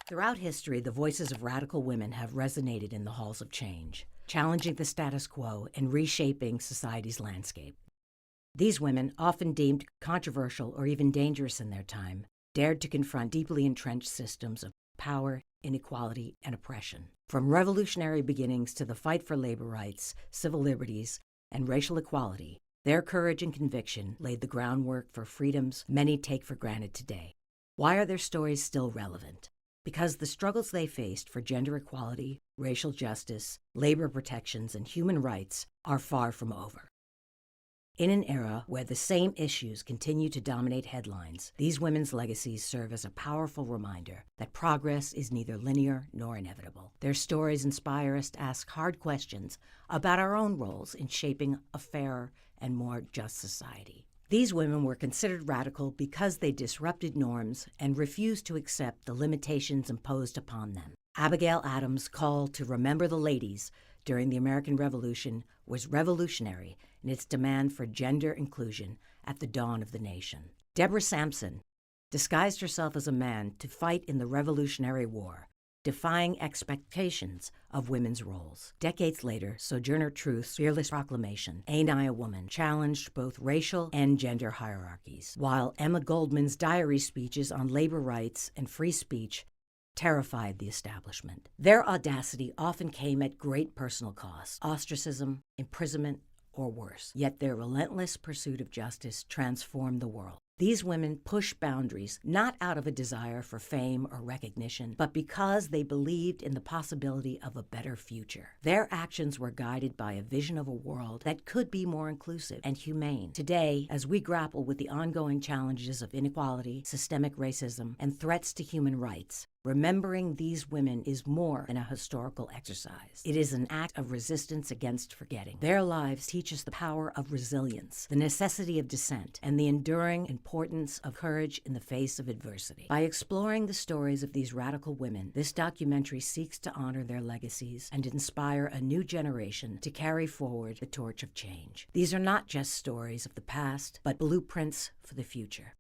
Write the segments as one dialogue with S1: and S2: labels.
S1: Throughout history, the voices of radical women have resonated in the halls of change, challenging the status quo and reshaping society's landscape. These women, often deemed controversial or even dangerous in their time, dared to confront deeply entrenched systems of power, inequality, and oppression. From revolutionary beginnings to the fight for labor rights, civil liberties, and racial equality, their courage and conviction laid the groundwork for freedoms many take for granted today. Why are their stories still relevant? Because the struggles they faced for gender equality, racial justice, labor protections, and human rights are far from over. In an era where the same issues continue to dominate headlines, these women's legacies serve as a powerful reminder that progress is neither linear nor inevitable. Their stories inspire us to ask hard questions about our own roles in shaping a fairer and more just society. These women were considered radical because they disrupted norms and refused to accept the limitations imposed upon them. Abigail Addams' call to remember the ladies during the American Revolution was revolutionary in its demand for gender inclusion at the dawn of the nation. Deborah Sampson disguised herself as a man to fight in the Revolutionary War, defying expectations of women's roles. Decades later, Sojourner Truth's fearless proclamation, "Ain't I a Woman?" challenged both racial and gender hierarchies, while Emma Goldman's diary speeches on labor rights and free speech terrified the establishment. Their audacity often came at great personal cost: ostracism, imprisonment, or worse. Yet their relentless pursuit of justice transformed the world. These women pushed boundaries not out of a desire for fame or recognition, but because they believed in the possibility of a better future. Their actions were guided by a vision of a world that could be more inclusive and humane. Today, as we grapple with the ongoing challenges of inequality, systemic racism, and threats to human rights, remembering these women is more than a historical exercise. It is an act of resistance against forgetting. Their lives teach us the power of resilience, the necessity of dissent, and the enduring importance of courage in the face of adversity. By exploring the stories of these radical women, this documentary seeks to honor their legacies and inspire a new generation to carry forward the torch of change. These are not just stories of the past, but blueprints for the future.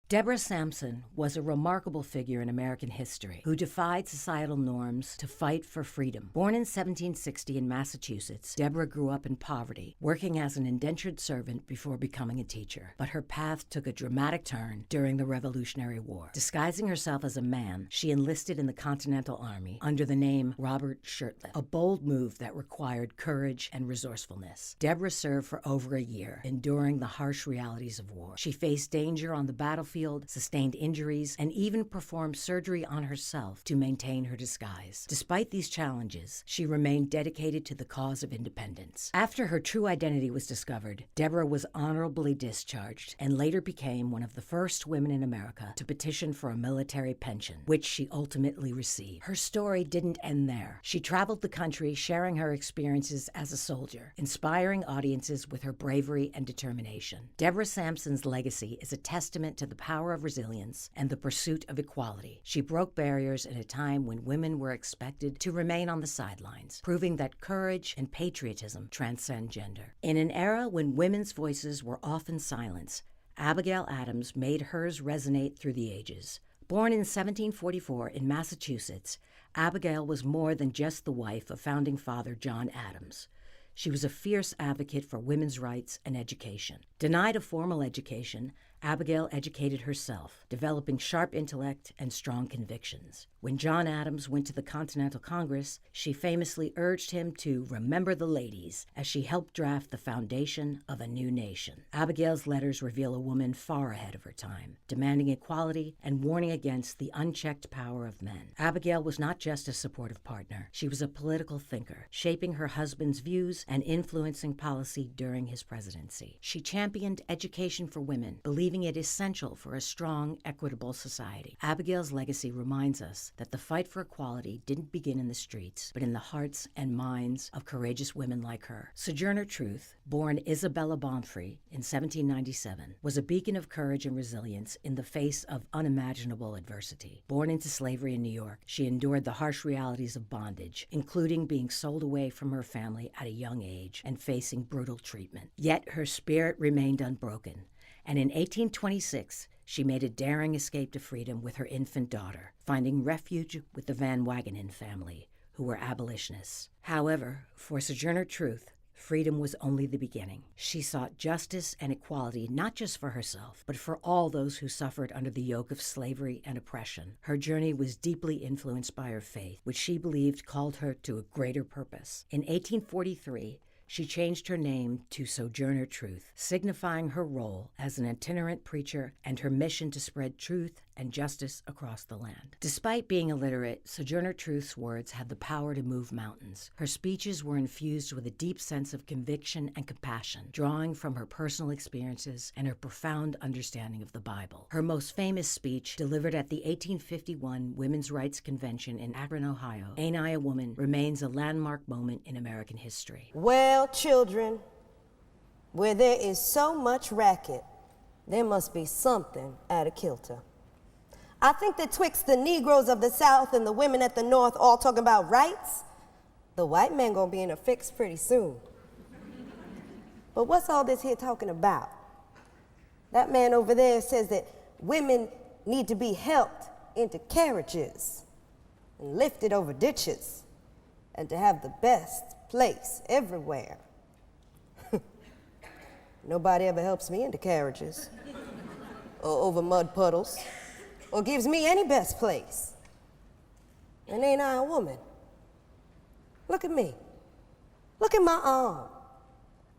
S1: Deborah Sampson was a remarkable figure in American history who defied societal norms to fight for freedom. Born in 1760 in Massachusetts, Deborah grew up in poverty, working as an indentured servant before becoming a teacher. But her path took a dramatic turn during the Revolutionary War. Disguising herself as a man, she enlisted in the Continental Army under the name Robert Shirtliff, a bold move that required courage and resourcefulness. Deborah served for over a year, enduring the harsh realities of war. She faced danger on the battlefield, sustained injuries, and even performed surgery on herself to maintain her disguise. Despite these challenges, she remained dedicated to the cause of independence. After her true identity was discovered, Deborah was honorably discharged and later became one of the first women in America to petition for a military pension, which she ultimately received. Her story didn't end there. She traveled the country sharing her experiences as a soldier, inspiring audiences with her bravery and determination. Deborah Sampson's legacy is a testament to the power of resilience and the pursuit of equality. She broke barriers at a time when women were expected to remain on the sidelines, proving that courage and patriotism transcend gender. In an era when women's voices were often silenced, Abigail Addams made hers resonate through the ages. Born in 1744 in Massachusetts, Abigail was more than just the wife of founding father John Addams. She was a fierce advocate for women's rights and education. Denied a formal education, Abigail educated herself, developing sharp intellect and strong convictions. When John Addams went to the Continental Congress, she famously urged him to remember the ladies as she helped draft the foundation of a new nation. Abigail's letters reveal a woman far ahead of her time, demanding equality and warning against the unchecked power of men. Abigail was not just a supportive partner. She was a political thinker, shaping her husband's views and influencing policy during his presidency. She championed education for women, believing it essential for a strong, equitable society. Abigail's legacy reminds us that the fight for equality didn't begin in the streets, but in the hearts and minds of courageous women like her. Sojourner Truth, born Isabella Baumfree in 1797, was a beacon of courage and resilience in the face of unimaginable adversity. Born into slavery in New York, she endured the harsh realities of bondage, including being sold away from her family at a young age and facing brutal treatment. Yet her spirit remained unbroken, and in 1826, she made a daring escape to freedom with her infant daughter, finding refuge with the Van Wagenen family, who were abolitionists. However, for Sojourner Truth, freedom was only the beginning. She sought justice and equality not just for herself, but for all those who suffered under the yoke of slavery and oppression. Her journey was deeply influenced by her faith, which she believed called her to a greater purpose. In 1843, she changed her name to Sojourner Truth, signifying her role as an itinerant preacher and her mission to spread truth and justice across the land. Despite being illiterate, Sojourner Truth's words had the power to move mountains. Her speeches were infused with a deep sense of conviction and compassion, drawing from her personal experiences and her profound understanding of the Bible. Her most famous speech, delivered at the 1851 Women's Rights Convention in Akron, Ohio, "Ain't I a Woman?" remains a landmark moment in American history.
S2: Well, children, where there is so much racket, there must be something out of kilter. I think that twixt the Negroes of the South and the women at the North all talking about rights, the white man gonna be in a fix pretty soon. But what's all this here talking about? That man over there says that women need to be helped into carriages and lifted over ditches and to have the best place everywhere. Nobody ever helps me into carriages or over mud puddles or gives me any best place. And ain't I a woman? Look at me. Look at my arm.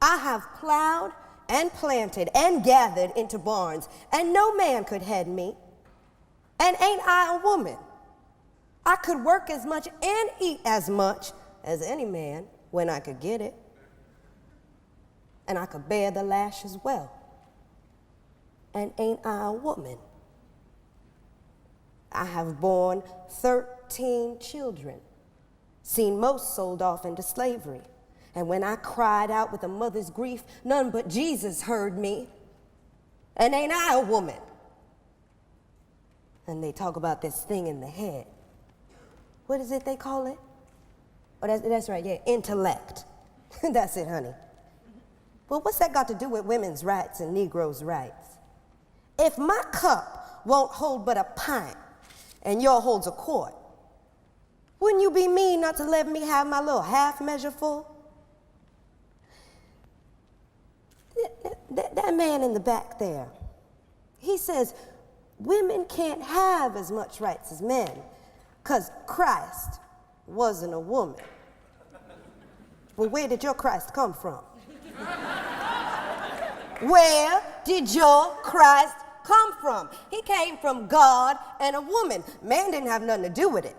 S2: I have plowed and planted and gathered into barns, and no man could head me. And ain't I a woman? I could work as much and eat as much as any man when I could get it. And I could bear the lash as well. And ain't I a woman? I have borne 13 children, seen most sold off into slavery. And when I cried out with a mother's grief, none but Jesus heard me. And ain't I a woman? And they talk about this thing in the head. What is it they call it? Oh, that's right, yeah, intellect. That's it, honey. Well, what's that got to do with women's rights and Negroes' rights? If my cup won't hold but a pint and yours holds a quart, wouldn't you be mean not to let me have my little half measure full? That man in the back there, he says women can't have as much rights as men because Christ wasn't a woman. Well, where did your Christ come from? Where did your Christ come from? He came from God and a woman. Man didn't have nothing to do with it.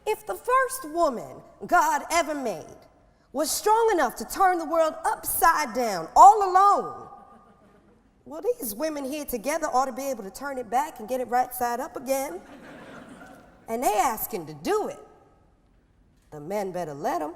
S2: If the first woman God ever made was strong enough to turn the world upside down all alone, well, these women here together ought to be able to turn it back and get it right side up again. And they asking to do it. The men better let them.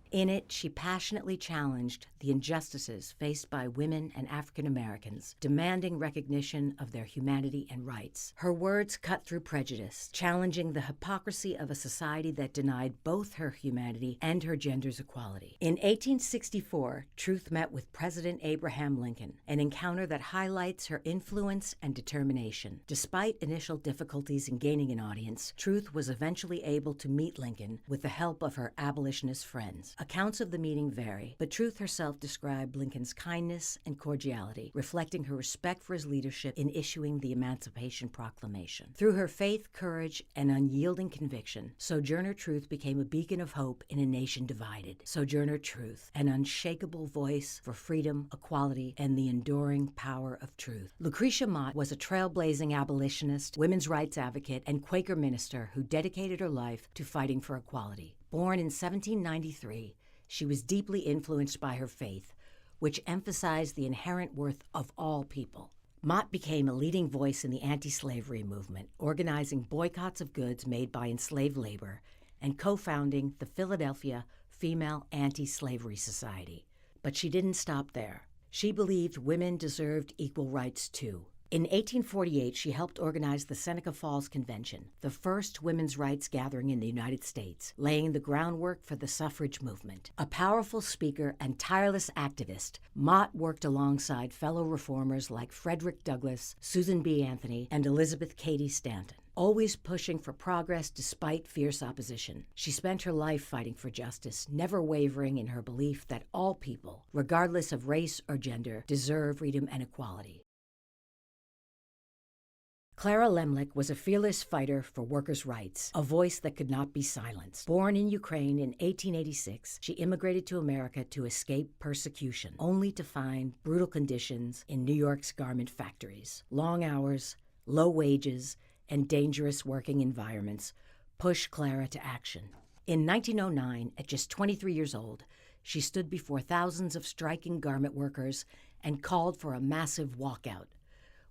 S1: In it, she passionately challenged the injustices faced by women and African Americans, demanding recognition of their humanity and rights. Her words cut through prejudice, challenging the hypocrisy of a society that denied both her humanity and her gender's equality. In 1864, Truth met with President Abraham Lincoln, an encounter that highlights her influence and determination. Despite initial difficulties in gaining an audience, Truth was eventually able to meet Lincoln with the help of her abolitionist friends. Accounts of the meeting vary, but Truth herself described Lincoln's kindness and cordiality, reflecting her respect for his leadership in issuing the Emancipation Proclamation. Through her faith, courage, and unyielding conviction, Sojourner Truth became a beacon of hope in a nation divided. Sojourner Truth, an unshakable voice for freedom, equality, and the enduring power of truth. Lucretia Mott was a trailblazing abolitionist, women's rights advocate, and Quaker minister who dedicated her life to fighting for equality. Born in 1793, she was deeply influenced by her faith, which emphasized the inherent worth of all people. Mott became a leading voice in the anti-slavery movement, organizing boycotts of goods made by enslaved labor and co-founding the Philadelphia Female Anti-Slavery Society. But she didn't stop there. She believed women deserved equal rights too. In 1848, she helped organize the Seneca Falls Convention, the first women's rights gathering in the United States, laying the groundwork for the suffrage movement. A powerful speaker and tireless activist, Mott worked alongside fellow reformers like Frederick Douglass, Susan B. Anthony, and Elizabeth Cady Stanton, always pushing for progress despite fierce opposition. She spent her life fighting for justice, never wavering in her belief that all people, regardless of race or gender, deserve freedom and equality. Clara Lemlich was a fearless fighter for workers' rights, a voice that could not be silenced. Born in Ukraine in 1886, she immigrated to America to escape persecution, only to find brutal conditions in New York's garment factories. Long hours, low wages, and dangerous working environments pushed Clara to action. In 1909, at just 23 years old, she stood before thousands of striking garment workers and called for a massive walkout,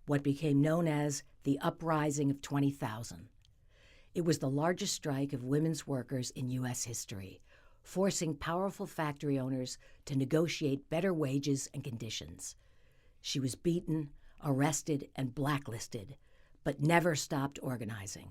S1: what became known as the Uprising of 20,000. It was the largest strike of women's workers in U.S. history, forcing powerful factory owners to negotiate better wages and conditions. She was beaten, arrested, and blacklisted, but never stopped organizing.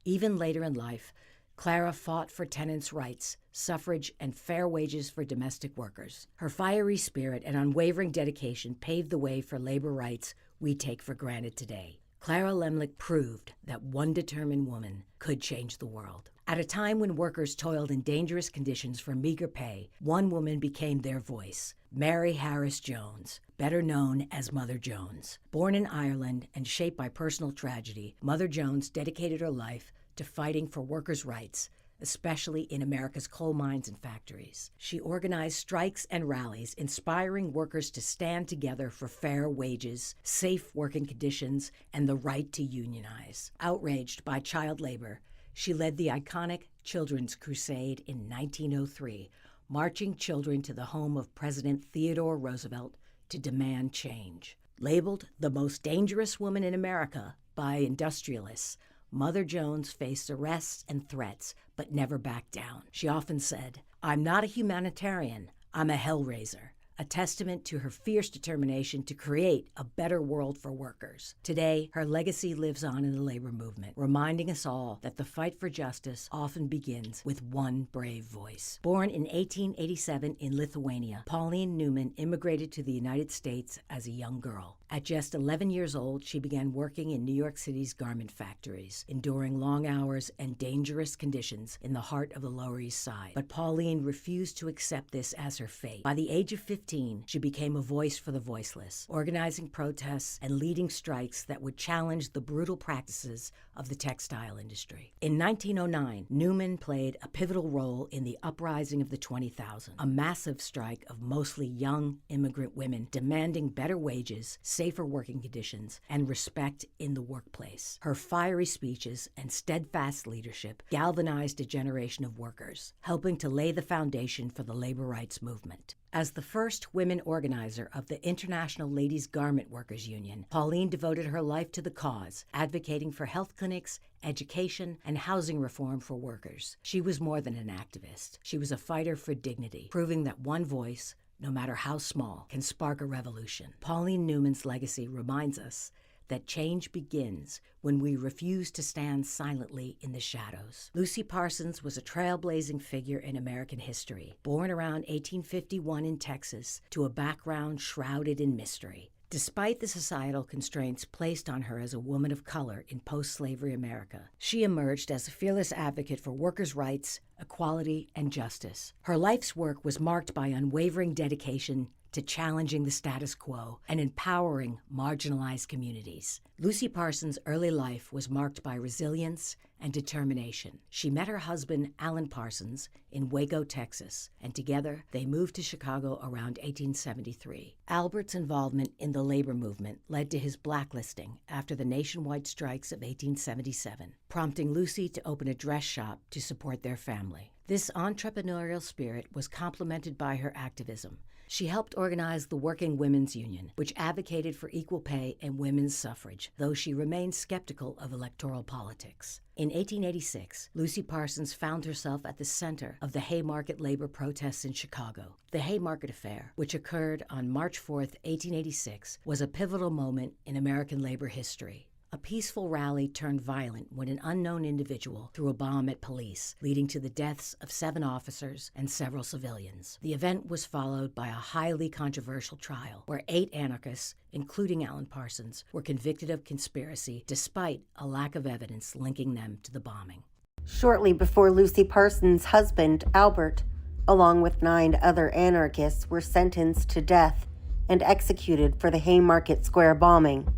S1: Even later in life, Clara fought for tenants' rights, suffrage, and fair wages for domestic workers. Her fiery spirit and unwavering dedication paved the way for labor rights we take for granted today. Clara Lemlich proved that one determined woman could change the world. At a time when workers toiled in dangerous conditions for meager pay, one woman became their voice, Mary Harris Jones, better known as Mother Jones. Born in Ireland and shaped by personal tragedy, Mother Jones dedicated her life to fighting for workers' rights, especially in America's coal mines and factories. She organized strikes and rallies, inspiring workers to stand together for fair wages, safe working conditions, and the right to unionize. Outraged by child labor, she led the iconic Children's Crusade in 1903, marching children to the home of President Theodore Roosevelt to demand change. Labeled the most dangerous woman in America by industrialists, Mother Jones faced arrests and threats, but never backed down. She often said, "I'm not a humanitarian, I'm a hellraiser," a testament to her fierce determination to create a better world for workers. Today, her legacy lives on in the labor movement, reminding us all that the fight for justice often begins with one brave voice. Born in 1887 in Lithuania, Pauline Newman immigrated to the United States as a young girl. At just 11 years old, she began working in New York City's garment factories, enduring long hours and dangerous conditions in the heart of the Lower East Side. But Pauline refused to accept this as her fate. By the age of 15, she became a voice for the voiceless, organizing protests and leading strikes that would challenge the brutal practices of the textile industry. In 1909, Newman played a pivotal role in the Uprising of the 20,000, a massive strike of mostly young immigrant women demanding better wages, safer working conditions, and respect in the workplace. Her fiery speeches and steadfast leadership galvanized a generation of workers, helping to lay the foundation for the labor rights movement. As the first women organizer of the International Ladies Garment Workers Union, Pauline devoted her life to the cause, advocating for health clinics, education, and housing reform for workers. She was more than an activist. She was a fighter for dignity, proving that one voice, no matter how small, can spark a revolution. Pauline Newman's legacy reminds us that change begins when we refuse to stand silently in the shadows. Lucy Parsons was a trailblazing figure in American history, born around 1851 in Texas to a background shrouded in mystery. Despite the societal constraints placed on her as a woman of color in post-slavery America, she emerged as a fearless advocate for workers' rights, equality, and justice. Her life's work was marked by unwavering dedication to challenging the status quo and empowering marginalized communities. Lucy Parsons' early life was marked by resilience and determination. She met her husband, Alan Parsons, in Waco, Texas, and together they moved to Chicago around 1873. Albert's involvement in the labor movement led to his blacklisting after the nationwide strikes of 1877, prompting Lucy to open a dress shop to support their family. This entrepreneurial spirit was complemented by her activism. She helped organize the Working Women's Union, which advocated for equal pay and women's suffrage, though she remained skeptical of electoral politics. In 1886, Lucy Parsons found herself at the center of the Haymarket labor protests in Chicago. The Haymarket Affair, which occurred on March 4, 1886, was a pivotal moment in American labor history. A peaceful rally turned violent when an unknown individual threw a bomb at police, leading to the deaths of 7 officers and several civilians. The event was followed by a highly controversial trial where 8 anarchists, including Alan Parsons, were convicted of conspiracy despite a lack of evidence linking them to the bombing.
S3: Shortly before Lucy Parsons' husband, Albert, along with 9 other anarchists, were sentenced to death and executed for the Haymarket Square bombing,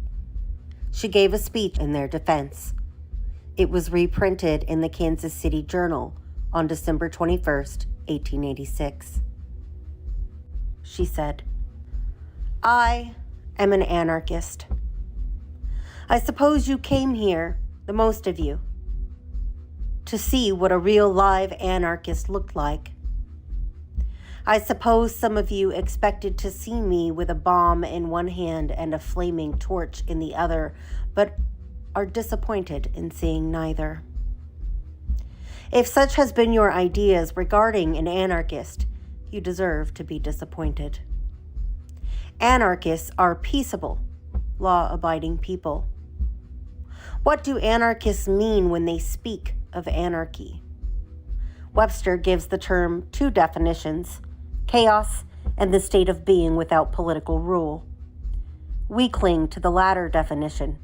S3: she gave a speech in their defense. It was reprinted in the Kansas City Journal on December 21, 1886. She said, "I am an anarchist. I suppose you came here, the most of you, to see what a real live anarchist looked like. I suppose some of you expected to see me with a bomb in one hand and a flaming torch in the other, but are disappointed in seeing neither. If such has been your ideas regarding an anarchist, you deserve to be disappointed. Anarchists are peaceable, law-abiding people. What do anarchists mean when they speak of anarchy? Webster gives the term 2 definitions: chaos and the state of being without political rule. We cling to the latter definition.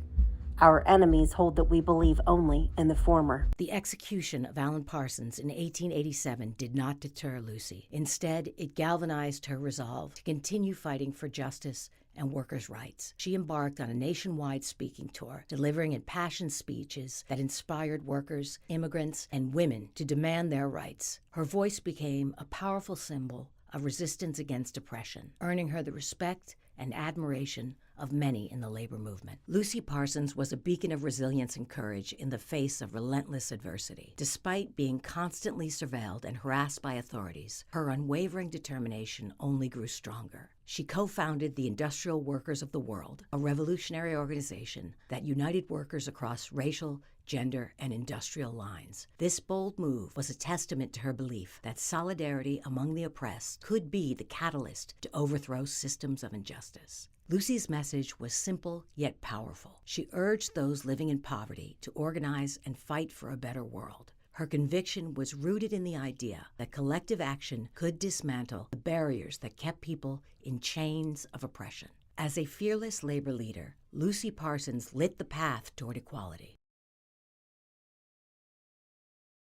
S3: Our enemies hold that we believe only in the former."
S1: The execution of Alan Parsons in 1887 did not deter Lucy. Instead, it galvanized her resolve to continue fighting for justice and workers' rights. She embarked on a nationwide speaking tour, delivering impassioned speeches that inspired workers, immigrants, and women to demand their rights. Her voice became a powerful symbol of resistance against oppression, earning her the respect and admiration of many in the labor movement. Lucy Parsons was a beacon of resilience and courage in the face of relentless adversity. Despite being constantly surveilled and harassed by authorities, her unwavering determination only grew stronger. She co-founded the Industrial Workers of the World, a revolutionary organization that united workers across racial, gender, and industrial lines. This bold move was a testament to her belief that solidarity among the oppressed could be the catalyst to overthrow systems of injustice. Lucy's message was simple yet powerful. She urged those living in poverty to organize and fight for a better world. Her conviction was rooted in the idea that collective action could dismantle the barriers that kept people in chains of oppression. As a fearless labor leader, Lucy Parsons lit the path toward equality.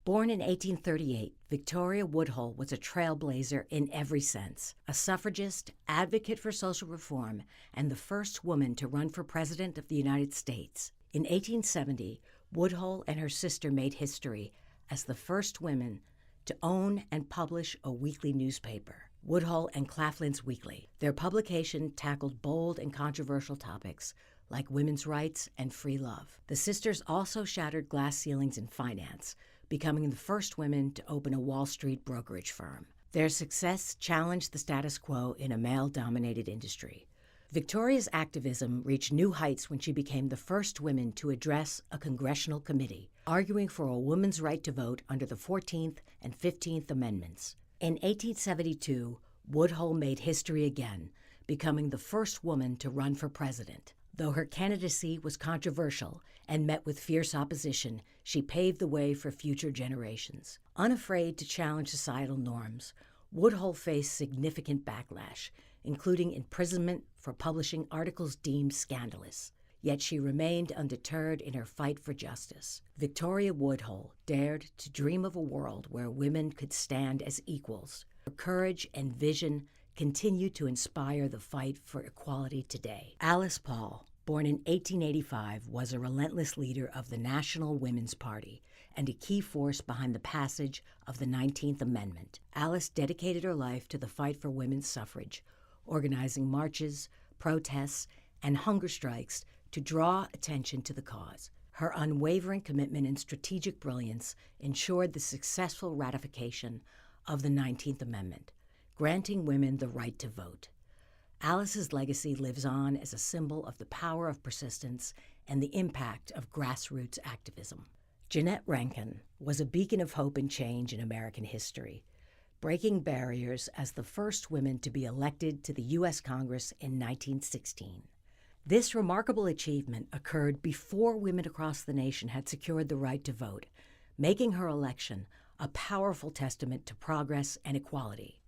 S1: Born in 1838, Victoria Woodhull was a trailblazer in every sense, a suffragist, advocate for social reform, and the first woman to run for President of the United States. In 1870, Woodhull and her sister made history as the first women to own and publish a weekly newspaper, Woodhull and Claflin's Weekly. Their publication tackled bold and controversial topics like women's rights and free love. The sisters also shattered glass ceilings in finance, becoming the first women to open a Wall Street brokerage firm. Their success challenged the status quo in a male-dominated industry. Victoria's activism reached new heights when she became the first woman to address a congressional committee, arguing for a woman's right to vote under the 14th and 15th Amendments. In 1872, Woodhull made history again, becoming the first woman to run for president. Though her candidacy was controversial and met with fierce opposition, she paved the way for future generations. Unafraid to challenge societal norms, Woodhull faced significant backlash, including imprisonment for publishing articles deemed scandalous. Yet she remained undeterred in her fight for justice. Victoria Woodhull dared to dream of a world where women could stand as equals. Her courage and vision continue to inspire the fight for equality today. Alice Paul, born in 1885, was a relentless leader of the National Women's Party and a key force behind the passage of the 19th Amendment. Alice dedicated her life to the fight for women's suffrage, organizing marches, protests, and hunger strikes to draw attention to the cause. Her unwavering commitment and strategic brilliance ensured the successful ratification of the 19th Amendment, granting women the right to vote. Alice's legacy lives on as a symbol of the power of persistence and the impact of grassroots activism. Jeanette Rankin was a beacon of hope and change in American history, breaking barriers as the first woman to be elected to the U.S. Congress in 1916. This remarkable achievement occurred before women across the nation had secured the right to vote, making her election a powerful testament to progress and equality.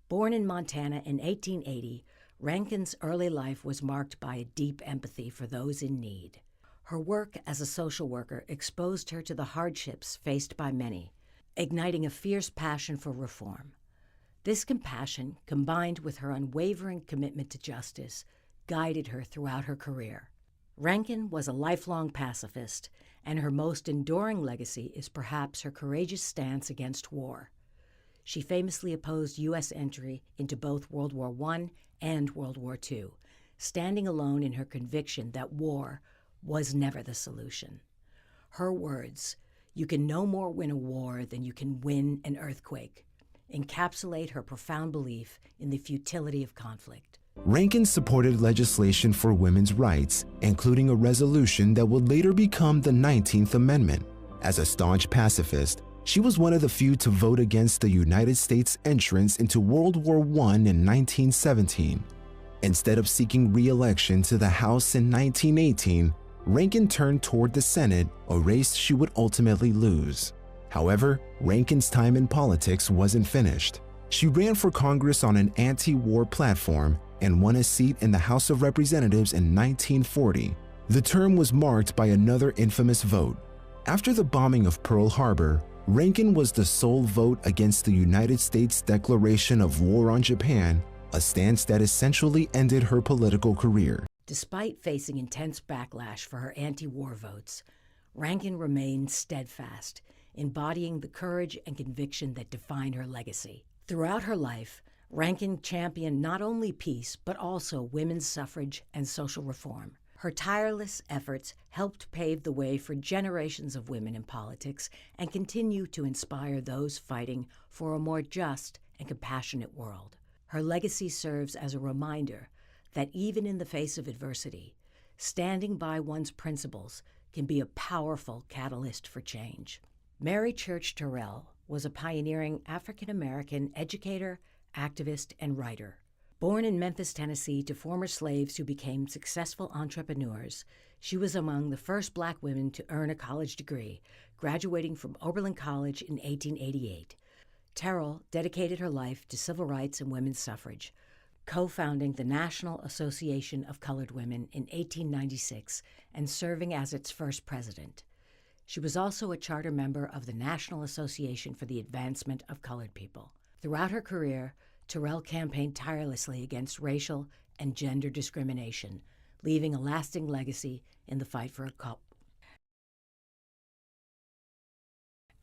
S1: Born in Montana in 1880, Rankin's early life was marked by a deep empathy for those in need. Her work as a social worker exposed her to the hardships faced by many, igniting a fierce passion for reform. This compassion, combined with her unwavering commitment to justice, guided her throughout her career. Rankin was a lifelong pacifist, and her most enduring legacy is perhaps her courageous stance against war. She famously opposed U.S. entry into both World War I and World War II, standing alone in her conviction that war was never the solution. Her words, "You can no more win a war than you can win an earthquake," encapsulate her profound belief in the futility of conflict.
S4: Rankin supported legislation for women's rights, including a resolution that would later become the 19th Amendment. As a staunch pacifist, she was one of the few to vote against the United States' entrance into World War I in 1917. Instead of seeking re-election to the House in 1918, Rankin turned toward the Senate, a race she would ultimately lose. However, Rankin's time in politics wasn't finished. She ran for Congress on an anti-war platform and won a seat in the House of Representatives in 1940. The term was marked by another infamous vote. After the bombing of Pearl Harbor, Rankin was the sole vote against the United States declaration of war on Japan, a stance that essentially ended her political career.
S1: Despite facing intense backlash for her anti-war votes, Rankin remained steadfast, embodying the courage and conviction that define her legacy. Throughout her life, Rankin championed not only peace, but also women's suffrage and social reform. Her tireless efforts helped pave the way for generations of women in politics and continue to inspire those fighting for a more just and compassionate world. Her legacy serves as a reminder that even in the face of adversity, standing by one's principles can be a powerful catalyst for change. Mary Church Terrell was a pioneering African-American educator, activist, and writer. Born in Memphis, Tennessee, to former slaves who became successful entrepreneurs, she was among the first Black women to earn a college degree, graduating from Oberlin College in 1888. Terrell dedicated her life to civil rights and women's suffrage, co-founding the National Association of Colored Women in 1896 and serving as its first president. She was also a charter member of the National Association for the Advancement of Colored People. Throughout her career, Terrell campaigned tirelessly against racial and gender discrimination, leaving a lasting legacy in the fight for equality.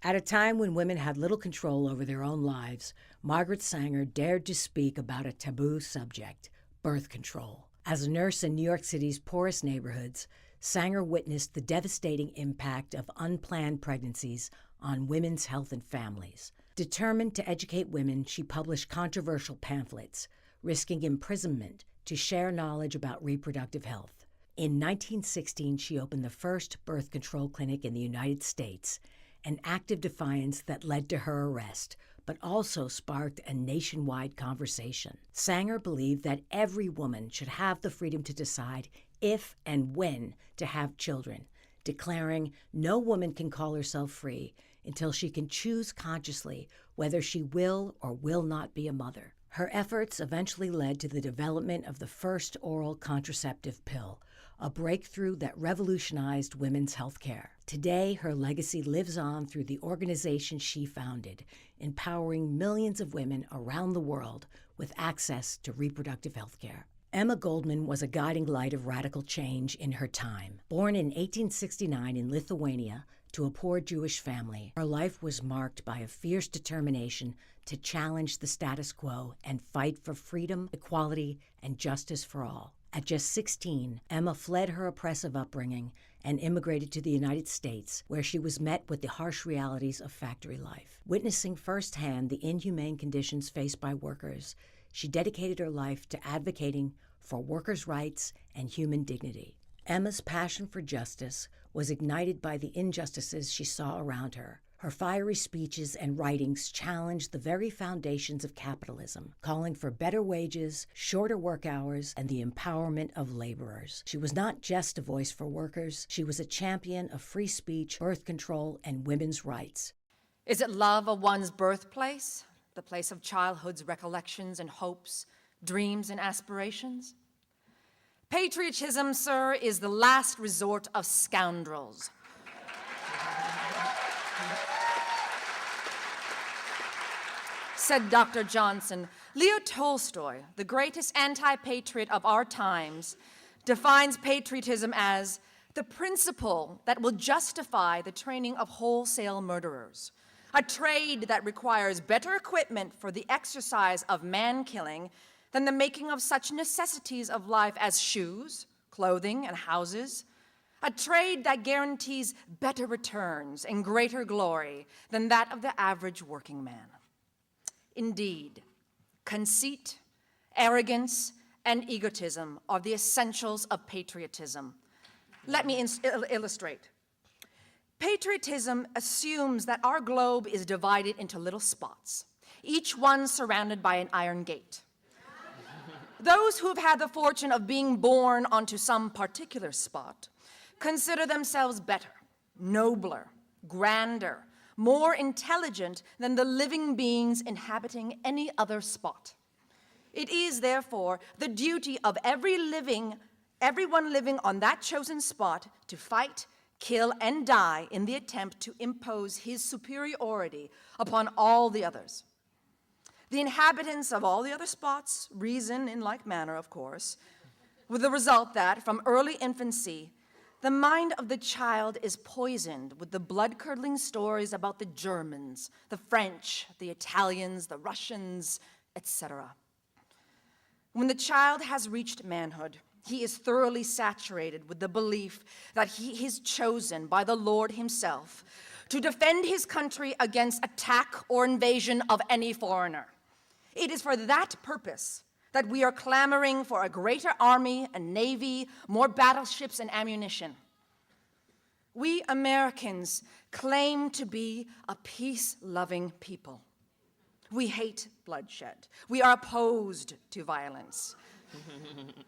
S1: At a time when women had little control over their own lives, Margaret Sanger dared to speak about a taboo subject, birth control. As a nurse in New York City's poorest neighborhoods, Sanger witnessed the devastating impact of unplanned pregnancies on women's health and families. Determined to educate women, she published controversial pamphlets, risking imprisonment to share knowledge about reproductive health. In 1916, she opened the first birth control clinic in the United States, an act of defiance that led to her arrest, but also sparked a nationwide conversation. Sanger believed that every woman should have the freedom to decide if and when to have children, declaring no woman can call herself free until she can choose consciously whether she will or will not be a mother. Her efforts eventually led to the development of the first oral contraceptive pill, a breakthrough that revolutionized women's health care. Today, her legacy lives on through the organization she founded, empowering millions of women around the world with access to reproductive health care. Emma Goldman was a guiding light of radical change in her time. Born in 1869 in Lithuania to a poor Jewish family, her life was marked by a fierce determination to challenge the status quo and fight for freedom, equality, and justice for all. At just 16, Emma fled her oppressive upbringing and immigrated to the United States, where she was met with the harsh realities of factory life. Witnessing firsthand the inhumane conditions faced by workers, she dedicated her life to advocating for workers' rights and human dignity. Emma's passion for justice was ignited by the injustices she saw around her. Her fiery speeches and writings challenged the very foundations of capitalism, calling for better wages, shorter work hours, and the empowerment of laborers. She was not just a voice for workers, she was a champion of free speech, birth control, and women's rights.
S5: Is it love of one's birthplace, the place of childhood's recollections and hopes, dreams and aspirations? Patriotism, sir, is the last resort of scoundrels. Said Dr. Johnson, Leo Tolstoy, the greatest anti-patriot of our times, defines patriotism as the principle that will justify the training of wholesale murderers, a trade that requires better equipment for the exercise of man-killing than the making of such necessities of life as shoes, clothing, and houses, a trade that guarantees better returns and greater glory than that of the average working man. Indeed, conceit, arrogance, and egotism are the essentials of patriotism. Let me illustrate. Patriotism assumes that our globe is divided into little spots, each one surrounded by an iron gate. Those who have had the fortune of being born onto some particular spot consider themselves better, nobler, grander, more intelligent than the living beings inhabiting any other spot. It is, therefore, the duty of everyone living on that chosen spot to fight, kill, and die in the attempt to impose his superiority upon all the others. The inhabitants of all the other spots reason in like manner, of course, with the result that, from early infancy, the mind of the child is poisoned with the blood-curdling stories about the Germans, the French, the Italians, the Russians, etc. When the child has reached manhood, he is thoroughly saturated with the belief that he is chosen by the Lord himself to defend his country against attack or invasion of any foreigner. It is for that purpose that we are clamoring for a greater army and navy, more battleships and ammunition. We Americans claim to be a peace-loving people. We hate bloodshed. We are opposed to violence.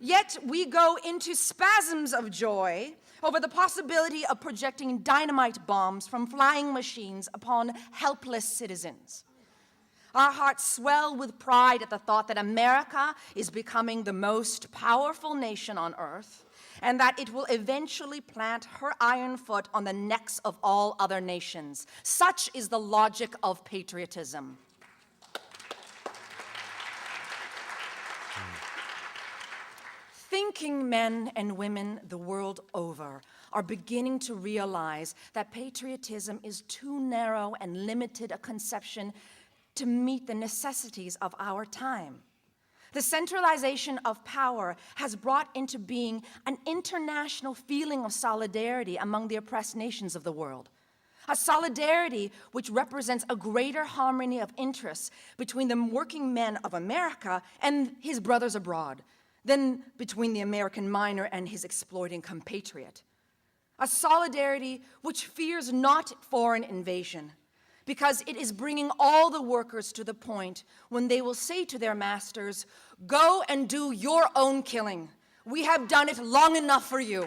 S5: Yet we go into spasms of joy over the possibility of projecting dynamite bombs from flying machines upon helpless citizens. Our hearts swell with pride at the thought that America is becoming the most powerful nation on earth, and that it will eventually plant her iron foot on the necks of all other nations. Such is the logic of patriotism. Thinking men and women the world over are beginning to realize that patriotism is too narrow and limited a conception to meet the necessities of our time. The centralization of power has brought into being an international feeling of solidarity among the oppressed nations of the world. A solidarity which represents a greater harmony of interests between the working men of America and his brothers abroad than between the American miner and his exploiting compatriot. A solidarity which fears not foreign invasion, because it is bringing all the workers to the point when they will say to their masters, "Go and do your own killing. We have done it long enough for you."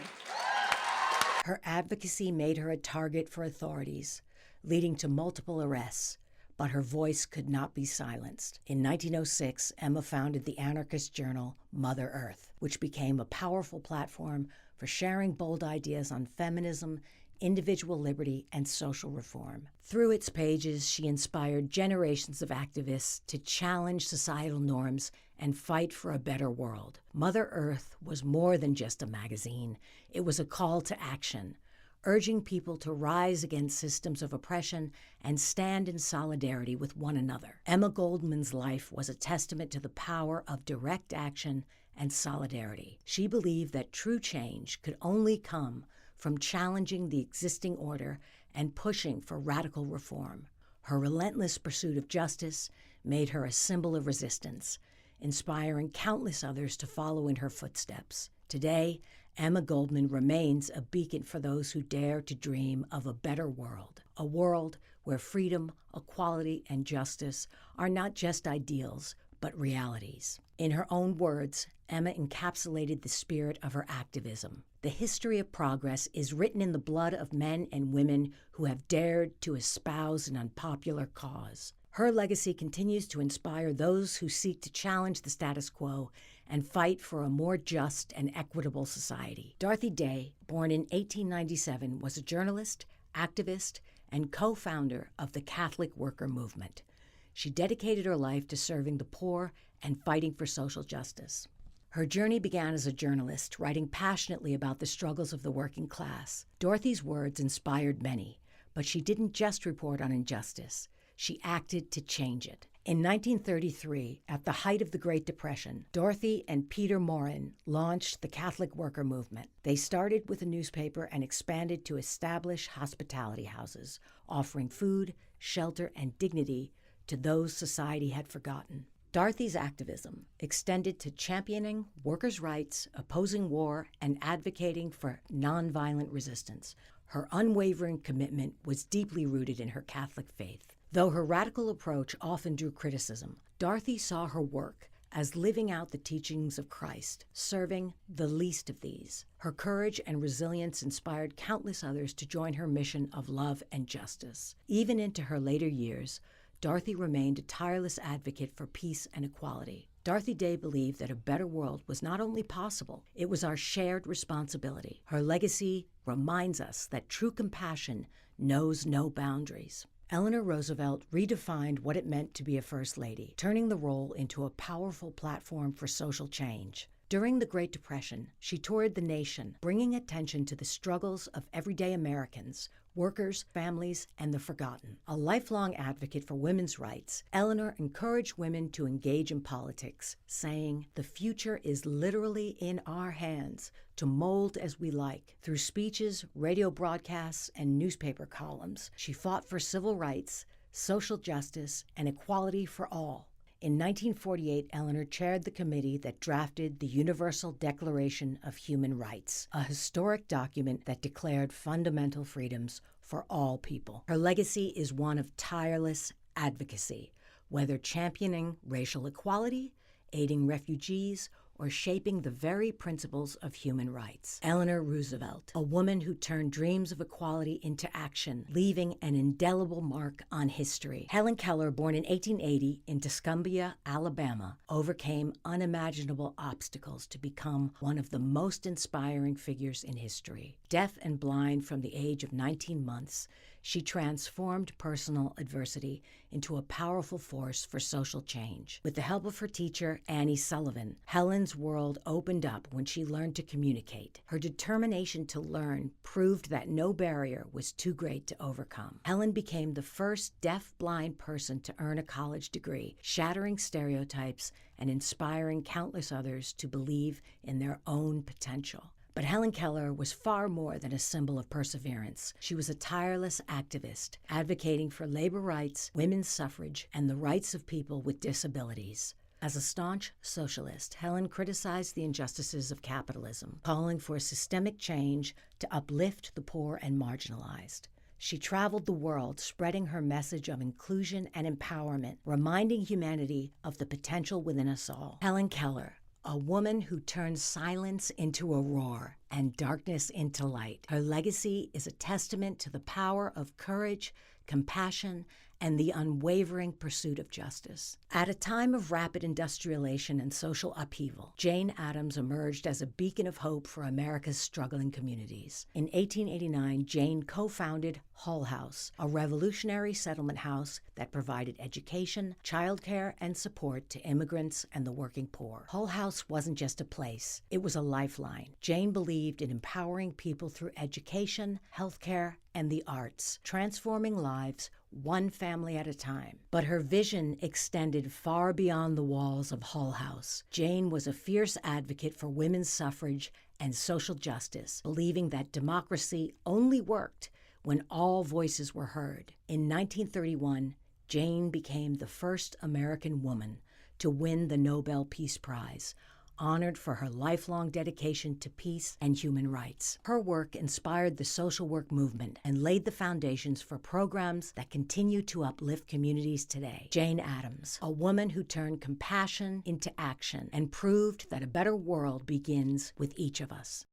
S1: Her advocacy made her a target for authorities, leading to multiple arrests, but her voice could not be silenced. In 1906, Emma founded the anarchist journal Mother Earth, which became a powerful platform for sharing bold ideas on feminism, individual liberty, and social reform. Through its pages, she inspired generations of activists to challenge societal norms and fight for a better world. Mother Earth was more than just a magazine. It was a call to action, urging people to rise against systems of oppression and stand in solidarity with one another. Emma Goldman's life was a testament to the power of direct action and solidarity. She believed that true change could only come from challenging the existing order and pushing for radical reform. Her relentless pursuit of justice made her a symbol of resistance, inspiring countless others to follow in her footsteps. Today, Emma Goldman remains a beacon for those who dare to dream of a better world, a world where freedom, equality, and justice are not just ideals, but realities. In her own words, Emma encapsulated the spirit of her activism. The history of progress is written in the blood of men and women who have dared to espouse an unpopular cause. Her legacy continues to inspire those who seek to challenge the status quo and fight for a more just and equitable society. Dorothy Day, born in 1897, was a journalist, activist, and co-founder of the Catholic worker movement. She dedicated her life to serving the poor and fighting for social justice. Her journey began as a journalist, writing passionately about the struggles of the working class. Dorothy's words inspired many, but she didn't just report on injustice. She acted to change it. In 1933, at the height of the Great Depression, Dorothy and Peter Morin launched the Catholic worker movement. They started with a newspaper and expanded to establish hospitality houses, offering food, shelter, and dignity to those society had forgotten. Dorothy's activism extended to championing workers' rights, opposing war, and advocating for nonviolent resistance. Her unwavering commitment was deeply rooted in her Catholic faith. Though her radical approach often drew criticism, Dorothy saw her work as living out the teachings of Christ, serving the least of these. Her courage and resilience inspired countless others to join her mission of love and justice. Even into her later years, Dorothy remained a tireless advocate for peace and equality. Dorothy Day believed that a better world was not only possible, it was our shared responsibility. Her legacy reminds us that true compassion knows no boundaries. Eleanor Roosevelt redefined what it meant to be a First Lady, turning the role into a powerful platform for social change. During the Great Depression, she toured the nation, bringing attention to the struggles of everyday Americans, workers, families, and the forgotten. A lifelong advocate for women's rights, Eleanor encouraged women to engage in politics, saying, "The future is literally in our hands, to mold as we like." Through speeches, radio broadcasts, and newspaper columns, she fought for civil rights, social justice, and equality for all. In 1948, Eleanor chaired the committee that drafted the Universal Declaration of Human Rights, a historic document that declared fundamental freedoms for all people. Her legacy is one of tireless advocacy, whether championing racial equality, aiding refugees, or shaping the very principles of human rights. Eleanor Roosevelt, a woman who turned dreams of equality into action, leaving an indelible mark on history. Helen Keller, born in 1880 in Tuscumbia, Alabama, overcame unimaginable obstacles to become one of the most inspiring figures in history. Deaf and blind from the age of 19 months, she transformed personal adversity into a powerful force for social change. With the help of her teacher, Annie Sullivan, Helen's world opened up when she learned to communicate. Her determination to learn proved that no barrier was too great to overcome. Helen became the first deaf-blind person to earn a college degree, shattering stereotypes and inspiring countless others to believe in their own potential. But Helen Keller was far more than a symbol of perseverance. She was a tireless activist, advocating for labor rights, women's suffrage, and the rights of people with disabilities. As a staunch socialist, Helen criticized the injustices of capitalism, calling for systemic change to uplift the poor and marginalized. She traveled the world, spreading her message of inclusion and empowerment, reminding humanity of the potential within us all. Helen Keller, a woman who turned silence into a roar and darkness into light. Her legacy is a testament to the power of courage, compassion, and the unwavering pursuit of justice. At a time of rapid industrialization and social upheaval, Jane Addams emerged as a beacon of hope for America's struggling communities. In 1889, Jane co-founded Hull House, a revolutionary settlement house that provided education, childcare, and support to immigrants and the working poor. Hull House wasn't just a place, it was a lifeline. Jane believed in empowering people through education, healthcare, and the arts, transforming lives one family at a time. But her vision extended far beyond the walls of Hull House. Jane was a fierce advocate for women's suffrage and social justice, believing that democracy only worked when all voices were heard. In 1931, Jane became the first American woman to win the Nobel Peace Prize, honored for her lifelong dedication to peace and human rights. Her work inspired the social work movement and laid the foundations for programs that continue to uplift communities today. Jane Addams, a woman who turned compassion into action and proved that a better world begins with each of us.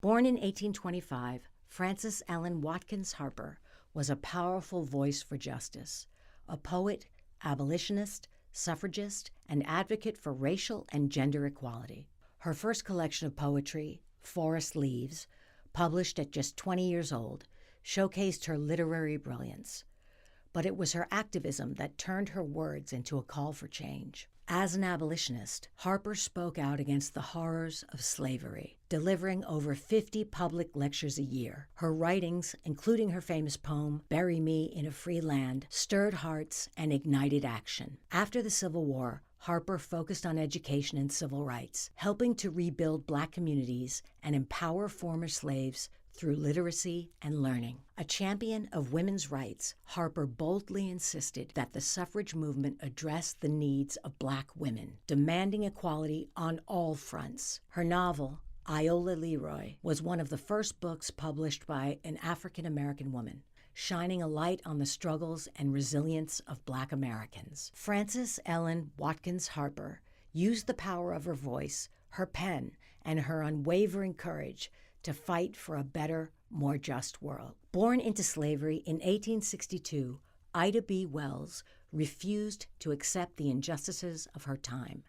S1: Born in 1825, Frances Ellen Watkins Harper was a powerful voice for justice, a poet, abolitionist, suffragist, and advocate for racial and gender equality. Her first collection of poetry, Forest Leaves, published at just 20 years old, showcased her literary brilliance. But it was her activism that turned her words into a call for change. As an abolitionist, Harper spoke out against the horrors of slavery, delivering over 50 public lectures a year. Her writings, including her famous poem, Bury Me in a Free Land, stirred hearts and ignited action. After the Civil War, Harper focused on education and civil rights, helping to rebuild Black communities and empower former slaves through literacy and learning. A champion of women's rights, Harper boldly insisted that the suffrage movement address the needs of Black women, demanding equality on all fronts. Her novel, Iola Leroy, was one of the first books published by an African-American woman, shining a light on the struggles and resilience of Black Americans. Frances Ellen Watkins Harper used the power of her voice, her pen, and her unwavering courage to fight for a better, more just world. Born into slavery in 1862, Ida B. Wells refused to accept the injustices of her time.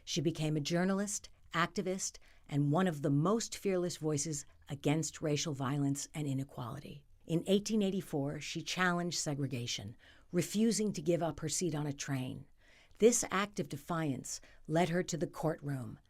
S1: She became a journalist, activist, and one of the most fearless voices against racial violence and inequality. In 1884, she challenged segregation, refusing to give up her seat on a train. This act of defiance led her to the courtroom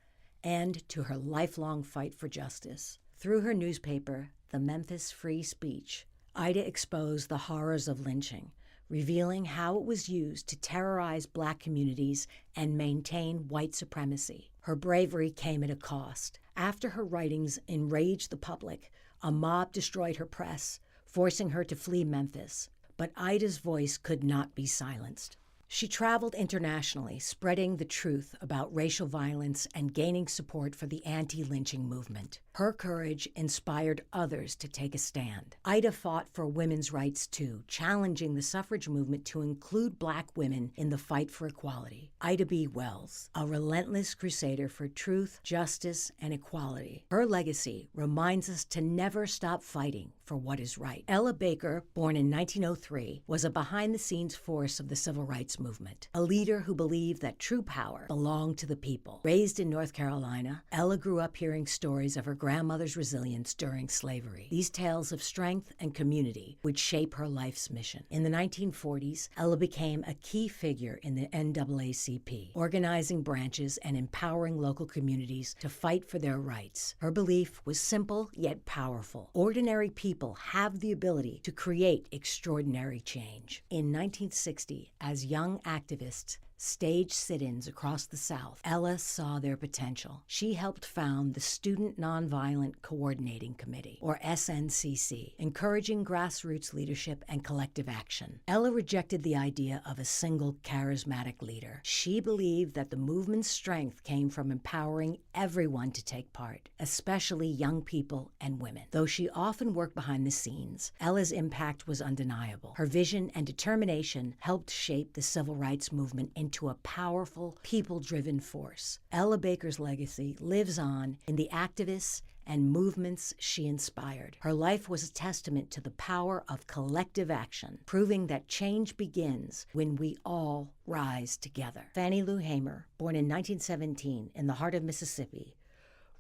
S1: and to her lifelong fight for justice. Through her newspaper, the Memphis Free Speech, Ida exposed the horrors of lynching, revealing how it was used to terrorize Black communities and maintain white supremacy. Her bravery came at a cost. After her writings enraged the public, a mob destroyed her press, forcing her to flee Memphis. But Ida's voice could not be silenced. She traveled internationally, spreading the truth about racial violence and gaining support for the anti-lynching movement. Her courage inspired others to take a stand. Ida fought for women's rights too, challenging the suffrage movement to include Black women in the fight for equality. Ida B. Wells, a relentless crusader for truth, justice, and equality. Her legacy reminds us to never stop fighting for what is right. Ella Baker, born in 1903, was a behind-the-scenes force of the civil rights movement, a leader who believed that true power belonged to the people. Raised in North Carolina, Ella grew up hearing stories of her grandmother's resilience during slavery. These tales of strength and community would shape her life's mission. In the 1940s, Ella became a key figure in the NAACP, organizing branches and empowering local communities to fight for their rights. Her belief was simple yet powerful. Ordinary people have the ability to create extraordinary change. In 1960, as young activists staged sit-ins across the South, Ella saw their potential. She helped found the Student Nonviolent Coordinating Committee, or SNCC, encouraging grassroots leadership and collective action. Ella rejected the idea of a single charismatic leader. She believed that the movement's strength came from empowering everyone to take part, especially young people and women. Though she often worked behind the scenes, Ella's impact was undeniable. Her vision and determination helped shape the civil rights movement in into a powerful, people-driven force. Ella Baker's legacy lives on in the activists and movements she inspired. Her life was a testament to the power of collective action, proving that change begins when we all rise together. Fannie Lou Hamer, born in 1917 in the heart of Mississippi,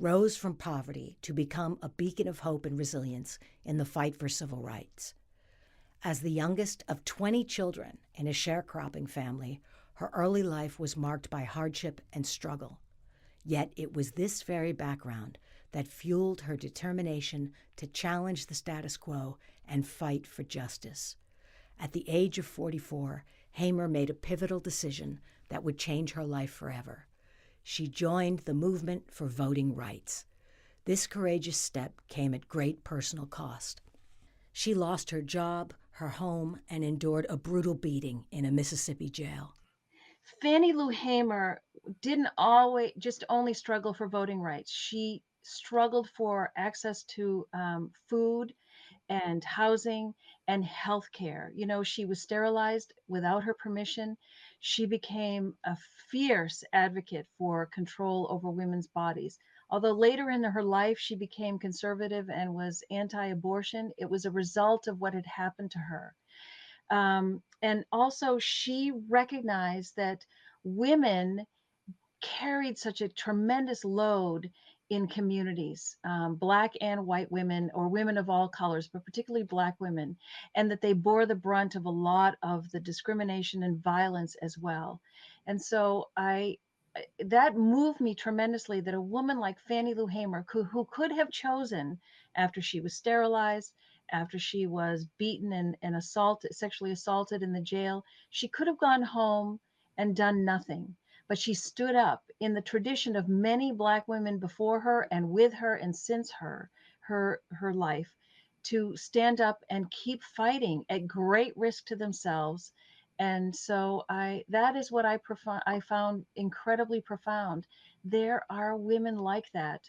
S1: rose from poverty to become a beacon of hope and resilience in the fight for civil rights. As the youngest of 20 children in a sharecropping family, her early life was marked by hardship and struggle. Yet it was this very background that fueled her determination to challenge the status quo and fight for justice. At the age of 44, Hamer made a pivotal decision that would change her life forever. She joined the movement for voting rights. This courageous step came at great personal cost. She lost her job, her home, and endured a brutal beating in a Mississippi jail.
S6: Fannie Lou Hamer didn't only struggle for voting rights. She struggled for access to food and housing and health care. You know, she was sterilized without her permission. She became a fierce advocate for control over women's bodies. Although later in her life she became conservative and was anti-abortion, it was a result of what had happened to her. And also she recognized that women carried such a tremendous load in communities, Black and white women, or women of all colors, but particularly Black women, and that they bore the brunt of a lot of the discrimination and violence as well. And so that moved me tremendously, that a woman like Fannie Lou Hamer, who could have chosen, after she was sterilized, after she was beaten and sexually assaulted in the jail, she could have gone home and done nothing. But she stood up in the tradition of many Black women before her and with her and since her life, to stand up and keep fighting at great risk to themselves. And so that is what I found incredibly profound. There are women like that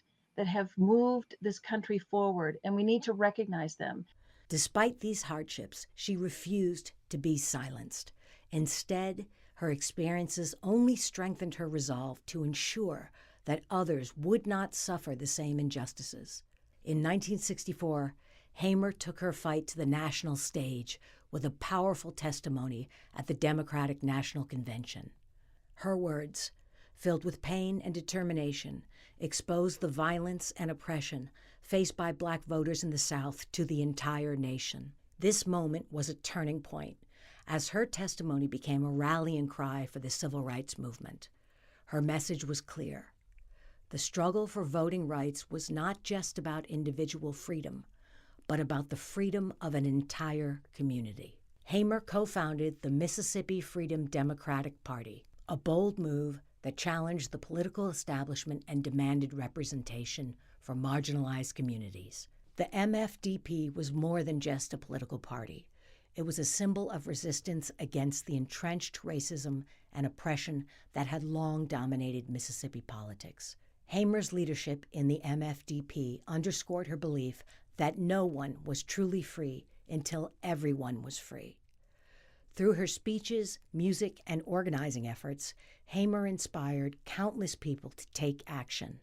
S6: have moved this country forward, and we need to recognize them.
S1: Despite these hardships, she refused to be silenced. Instead, her experiences only strengthened her resolve to ensure that others would not suffer the same injustices. In 1964, Hamer took her fight to the national stage with a powerful testimony at the Democratic National Convention. Her words, filled with pain and determination, exposed the violence and oppression faced by Black voters in the South to the entire nation. This moment was a turning point, as her testimony became a rallying cry for the civil rights movement. Her message was clear. The struggle for voting rights was not just about individual freedom, but about the freedom of an entire community. Hamer co-founded the Mississippi Freedom Democratic Party, a bold move that challenged the political establishment and demanded representation for marginalized communities. The MFDP was more than just a political party. It was a symbol of resistance against the entrenched racism and oppression that had long dominated Mississippi politics. Hamer's leadership in the MFDP underscored her belief that no one was truly free until everyone was free. Through her speeches, music, and organizing efforts, Hamer inspired countless people to take action.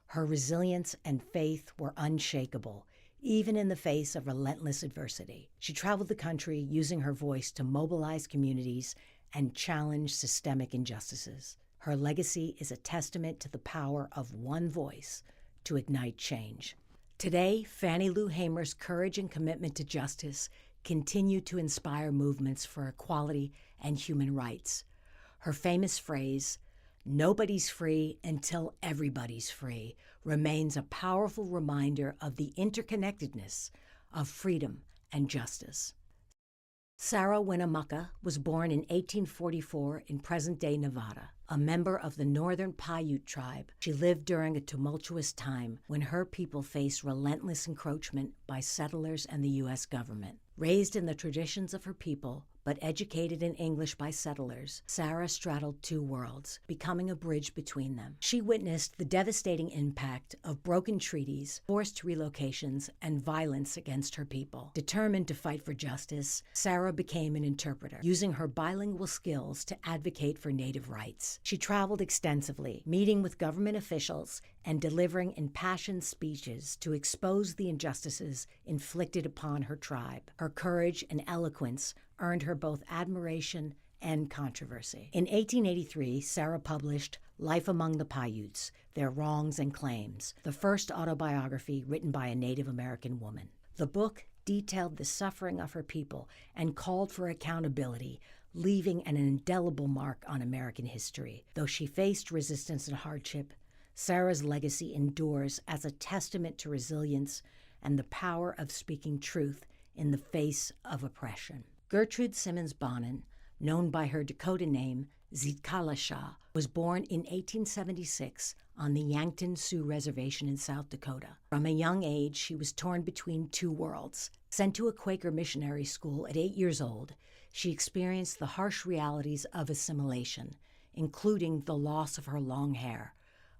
S1: Her resilience and faith were unshakable, even in the face of relentless adversity. She traveled the country using her voice to mobilize communities and challenge systemic injustices. Her legacy is a testament to the power of one voice to ignite change. Today, Fannie Lou Hamer's courage and commitment to justice continue to inspire movements for equality and human rights. Her famous phrase, "Nobody's free until everybody's free," remains a powerful reminder of the interconnectedness of freedom and justice. Sarah Winnemucca was born in 1844 in present-day Nevada. A member of the Northern Paiute tribe, she lived during a tumultuous time when her people faced relentless encroachment by settlers and the U.S. government. Raised in the traditions of her people, But educated in English by settlers, Sarah straddled two worlds, becoming a bridge between them. She witnessed the devastating impact of broken treaties, forced relocations, and violence against her people. Determined to fight for justice, Sarah became an interpreter, using her bilingual skills to advocate for Native rights. She traveled extensively, meeting with government officials and delivering impassioned speeches to expose the injustices inflicted upon her tribe. Her courage and eloquence earned her both admiration and controversy. In 1883, Sarah published Life Among the Paiutes, Their Wrongs and Claims, the first autobiography written by a Native American woman. The book detailed the suffering of her people and called for accountability, leaving an indelible mark on American history. Though she faced resistance and hardship, Sarah's legacy endures as a testament to resilience and the power of speaking truth in the face of oppression. Gertrude Simmons Bonin, known by her Dakota name Zitkala-Sa, was born in 1876 on the Yankton Sioux Reservation in South Dakota. From a young age, she was torn between two worlds. Sent to a Quaker missionary school at 8 years old, she experienced the harsh realities of assimilation, including the loss of her long hair,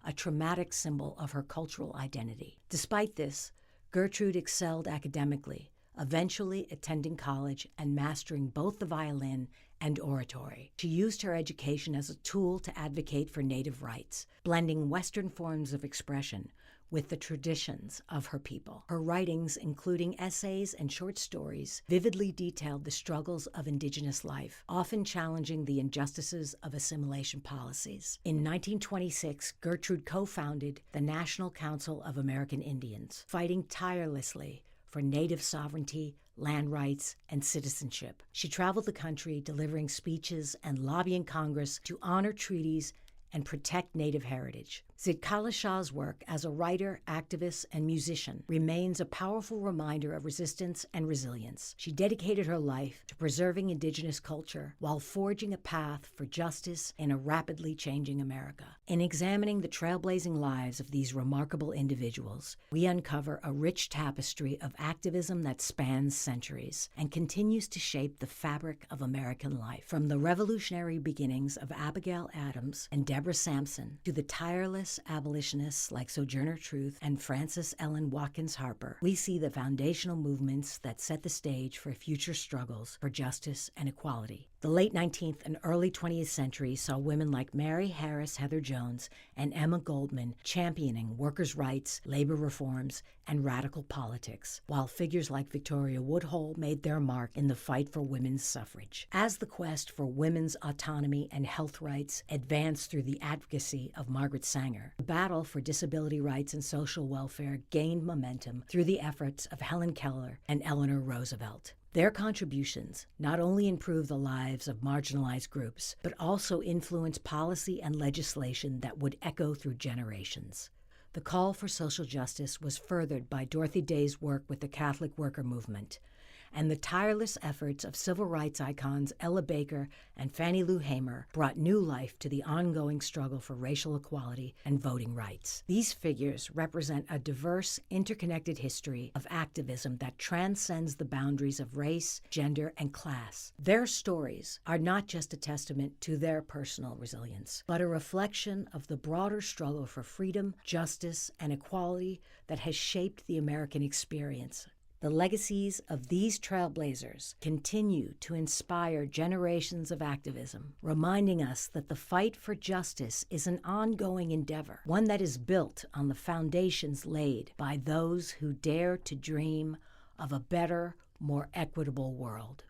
S1: a traumatic symbol of her cultural identity. Despite this, Gertrude excelled academically, eventually attending college and mastering both the violin and oratory. She used her education as a tool to advocate for Native rights, blending Western forms of expression with the traditions of her people. Her writings, including essays and short stories, vividly detailed the struggles of Indigenous life, often challenging the injustices of assimilation policies. In 1926, Gertrude co-founded the National Council of American Indians, fighting tirelessly for Native sovereignty, land rights, and citizenship. She traveled the country delivering speeches and lobbying Congress to honor treaties and protect Native heritage. Zitkala-Sa's work as a writer, activist, and musician remains a powerful reminder of resistance and resilience. She dedicated her life to preserving Indigenous culture while forging a path for justice in a rapidly changing America. In examining the trailblazing lives of these remarkable individuals, we uncover a rich tapestry of activism that spans centuries and continues to shape the fabric of American life. From the revolutionary beginnings of Abigail Addams and Deborah Sampson to the tireless abolitionists like Sojourner Truth and Frances Ellen Watkins Harper, we see the foundational movements that set the stage for future struggles for justice and equality. The late 19th and early 20th century saw women like Mary Harris Heather Jones and Emma Goldman championing workers' rights, labor reforms, and radical politics, while figures like Victoria Woodhull made their mark in the fight for women's suffrage. As the quest for women's autonomy and health rights advanced through the advocacy of Margaret Sanger, the battle for disability rights and social welfare gained momentum through the efforts of Helen Keller and Eleanor Roosevelt. Their contributions not only improved the lives of marginalized groups, but also influenced policy and legislation that would echo through generations. The call for social justice was furthered by Dorothy Day's work with the Catholic worker movement, and the tireless efforts of civil rights icons Ella Baker and Fannie Lou Hamer brought new life to the ongoing struggle for racial equality and voting rights. These figures represent a diverse, interconnected history of activism that transcends the boundaries of race, gender, and class. Their stories are not just a testament to their personal resilience, but a reflection of the broader struggle for freedom, justice, and equality that has shaped the American experience. The legacies of these trailblazers continue to inspire generations of activism, reminding us that the fight for justice is an ongoing endeavor, one that is built on the foundations laid by those who dare to dream of a better, more equitable world.